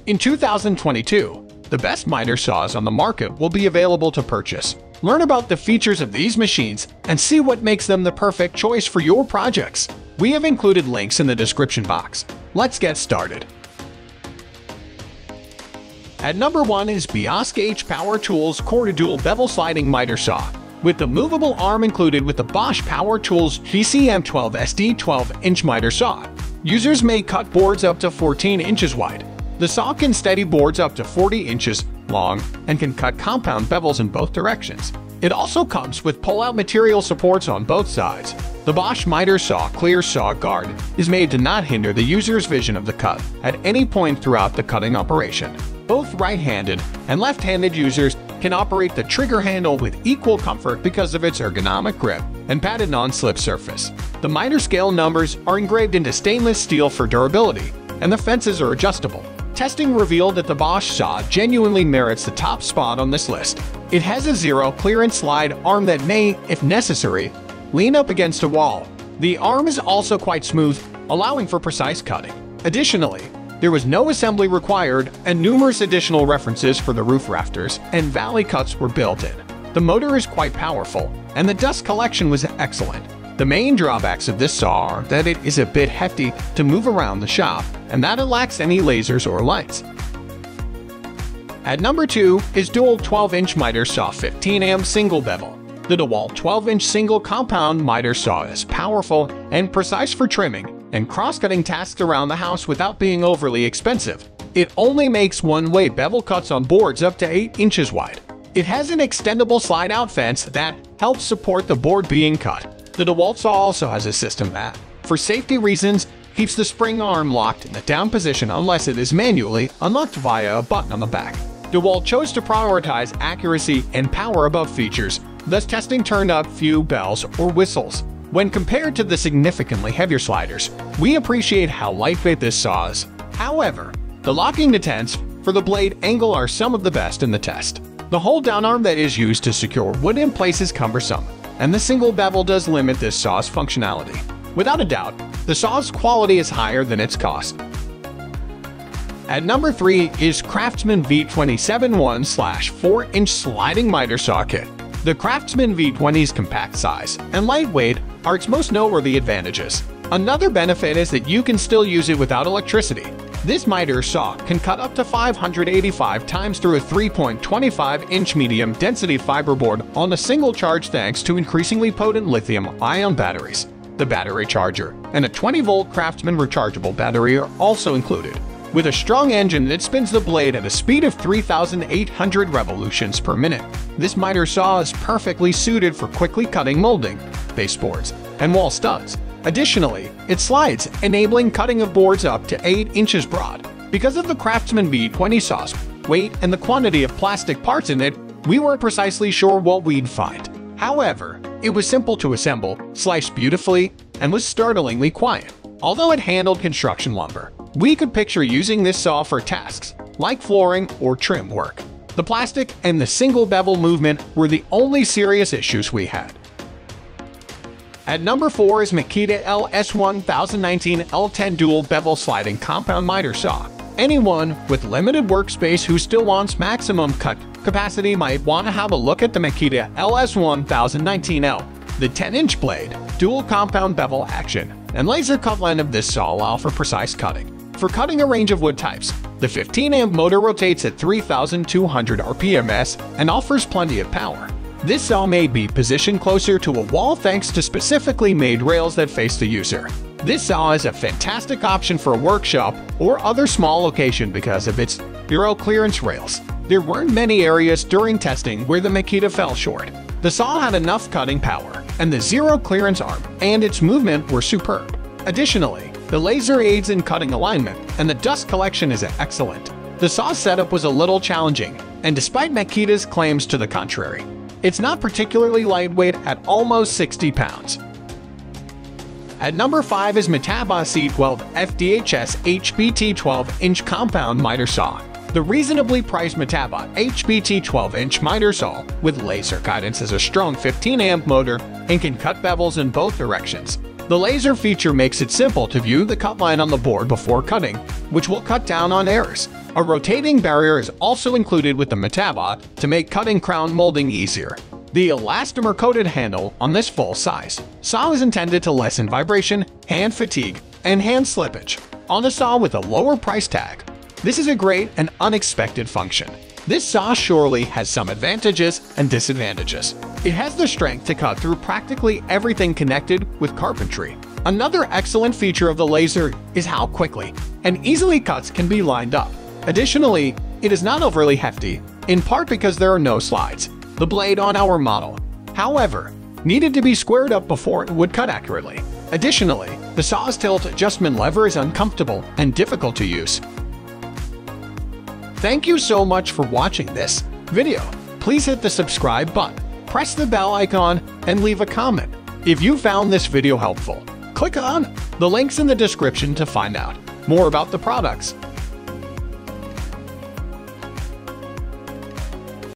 In 2022, the best miter saws on the market will be available to purchase. Learn about the features of these machines and see what makes them the perfect choice for your projects. We have included links in the description box. Let's get started. At number 1 is BOSCH H Power Tools Core Dual-Bevel Sliding Miter Saw. With the movable arm included with the BOSCH Power Tools GCM12 SD 12-inch miter saw, users may cut boards up to 14 inches wide. The saw can steady boards up to 40 inches long and can cut compound bevels in both directions. It also comes with pull-out material supports on both sides. The BOSCH Miter Saw Clear Saw Guard is made to not hinder the user's vision of the cut at any point throughout the cutting operation. Both right-handed and left-handed users can operate the trigger handle with equal comfort because of its ergonomic grip and padded non-slip surface. The miter scale numbers are engraved into stainless steel for durability, and the fences are adjustable. Testing revealed that the BOSCH saw genuinely merits the top spot on this list. It has a zero-clearance slide arm that may, if necessary, lean up against a wall. The arm is also quite smooth, allowing for precise cutting. Additionally, there was no assembly required, and numerous additional references for the roof rafters and valley cuts were built in. The motor is quite powerful, and the dust collection was excellent. The main drawbacks of this saw are that it is a bit hefty to move around the shop, and that it lacks any lasers or lights. At number 2 is Dewalt 12-inch miter saw 15 single bevel. The Dewalt 12-inch single compound miter saw is powerful and precise for trimming and cross-cutting tasks around the house without being overly expensive. It only makes one-way bevel cuts on boards up to 8 inches wide. It has an extendable slide-out fence that helps support the board being cut. The Dewalt saw also has a system that, for safety reasons, keeps the spring arm locked in the down position unless it is manually unlocked via a button on the back. Dewalt chose to prioritize accuracy and power above features, thus testing turned up few bells or whistles. When compared to the significantly heavier sliders, we appreciate how lightweight this saw is. However, the locking detents for the blade angle are some of the best in the test. The hold-down arm that is used to secure wood in place is cumbersome, and the single bevel does limit this saw's functionality. Without a doubt, the saw's quality is higher than its cost. At number 3 is CRAFTSMAN V27 1/4-inch Sliding Miter Saw Kit. The CRAFTSMAN V20's compact size and lightweight are its most noteworthy advantages. Another benefit is that you can still use it without electricity. This miter saw can cut up to 585 times through a 3.25-inch medium-density fiberboard on a single charge thanks to increasingly potent lithium-ion batteries. The battery charger and a 20-volt CRAFTSMAN rechargeable battery are also included. With a strong engine that spins the blade at a speed of 3,800 revolutions per minute, this miter saw is perfectly suited for quickly cutting molding, baseboards, and wall studs. Additionally, it slides, enabling cutting of boards up to 8 inches broad. Because of the CRAFTSMAN V20 saw's weight and the quantity of plastic parts in it, we weren't precisely sure what we'd find. However, it was simple to assemble, sliced beautifully, and was startlingly quiet. Although it handled construction lumber, we could picture using this saw for tasks like flooring or trim work. The plastic and the single bevel movement were the only serious issues we had. At number 4 is Makita LS1019 L10 Dual Bevel Sliding Compound Miter Saw. Anyone with limited workspace who still wants maximum cut capacity might want to have a look at the Makita LS1019L. The 10-inch blade, dual compound bevel action, and laser cut line of this saw allow for precise cutting. For cutting a range of wood types, the 15-amp motor rotates at 3,200 RPMs and offers plenty of power. This saw may be positioned closer to a wall thanks to specifically made rails that face the user. This saw is a fantastic option for a workshop or other small location because of its zero clearance rails. There weren't many areas during testing where the Makita fell short. The saw had enough cutting power, and the zero clearance arm and its movement were superb. Additionally, the laser aids in cutting alignment, and the dust collection is excellent. The saw setup was a little challenging, and despite Makita's claims to the contrary, it's not particularly lightweight at almost 60 pounds. At number 5 is Metabo C12 FDHS HBT 12-inch compound miter saw. The reasonably priced Metabo HBT 12-inch miter saw with laser guidance has a strong 15-amp motor and can cut bevels in both directions. The laser feature makes it simple to view the cut line on the board before cutting, which will cut down on errors. A rotating barrier is also included with the Metabo to make cutting crown molding easier. The elastomer-coated handle on this full-size saw is intended to lessen vibration, hand fatigue, and hand slippage on a saw with a lower price tag. This is a great and unexpected function. This saw surely has some advantages and disadvantages. It has the strength to cut through practically everything connected with carpentry. Another excellent feature of the laser is how quickly and easily cuts can be lined up. Additionally, it is not overly hefty, in part because there are no slides. The blade on our model, however, needed to be squared up before it would cut accurately. Additionally, the saw's tilt adjustment lever is uncomfortable and difficult to use. Thank you so much for watching this video. Please hit the subscribe button, press the bell icon, and leave a comment. If you found this video helpful, click on the links in the description to find out more about the products.